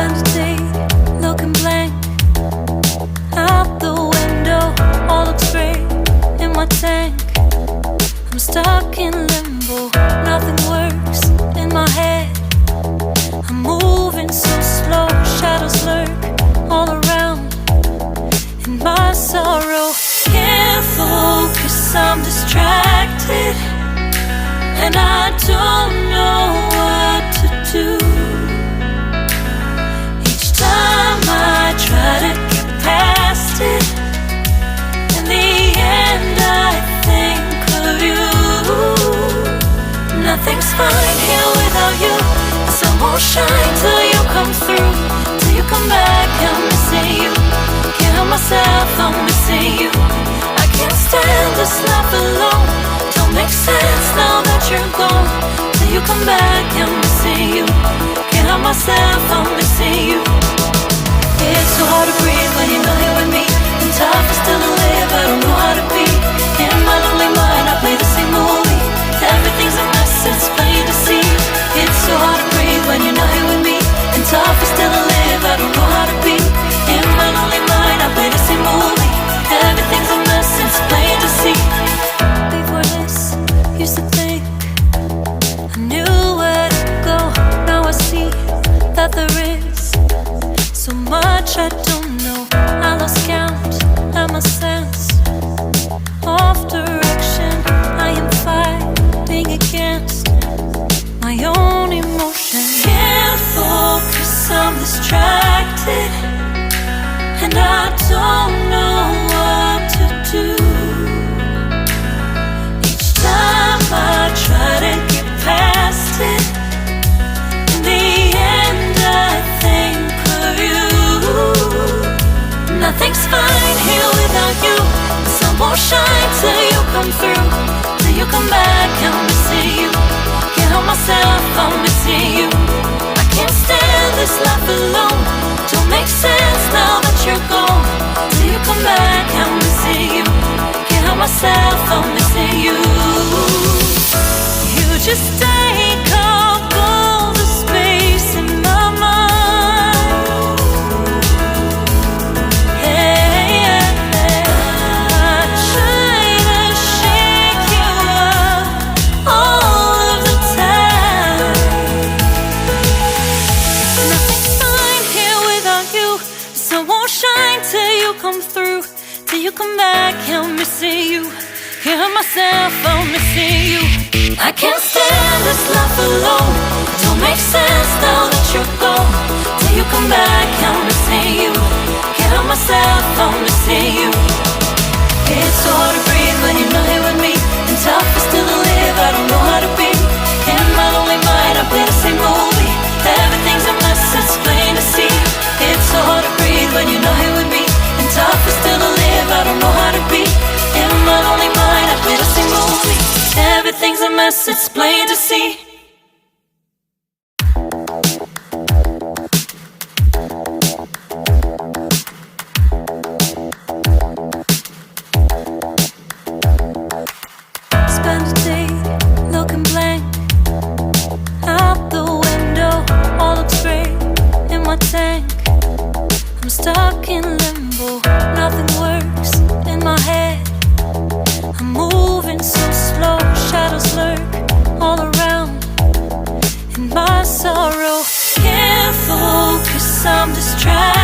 Spend a day looking blank out the window. All looks great in my tank. I'm stuck in limbo. Nothing works in my head. I'm moving so slow. Shadows lurk all around in my sorrow. Can't focus, I'm distracted, and I don't know what to do. Each time I try to get past it, in the end I think of you. Nothing's fine here without you. The sun won't shine till you come through. Till you come back, I'm missing you. Can't help myself, I'm missing you. I can't stand this life alone. Don't make sense now that you're gone. Till you come back, I'm missing you. Can't help myself, I'm missing you. It's so hard to breathe when you're not here with me. And tough is still to live, I don't know how to be. In my lonely mind, I play the same movie. Everything's a mess, it's plain to see. It's so hard to breathe when you're not here with me. And tough is still to live, I don't know how to be. In my lonely mind, I play the same movie. Everything's a mess, it's plain to see. Before this, used to think I knew where to go. Now I see that there is so much I don't know. I lost count at my sense of direction. I am fighting against my own emotion. Can't focus, I'm distracted, and I don't know what to do. Each time I try to get past it, in the end I think of you. Nothing's fine here without you. The sun won't shine till you come through. Till you come back, I'm missing you. Can't help myself, I'm missing you. I can't stand this life alone. Don't make sense now that you're gone. Till you come back, I'm missing you. Can't help myself, I'm missing you. You just take up all the space in my mind. Hey, I try to shake you up all of the time. Nothing's fine here without you. The sun won't shine till you come through. Till you come back, I'm missing you. Can't help myself, I'm missing you. I can't stand this life alone. Don't make sense now that you're gone. Till you come back, I'm missing you. Can't help myself, I'm missing you. It's so hard to breathe when you're not here with me. And tough is still to live, I don't know how to be. In my lonely mind, I play the same movie. Everything's a mess, it's plain to see. It's so hard to breathe when you're not here with me. And tough is still to live, I don't know how to be. In my lonely mind, I play the same movie. Everything's a mess, it's plain to see. Spend a day looking blank out the window. All looks great in my tank. I'm stuck in limbo. Nothing works in my head. I'm moving so slow. Shadows lurk all around in my sorrow. Can't focus, I'm distracted,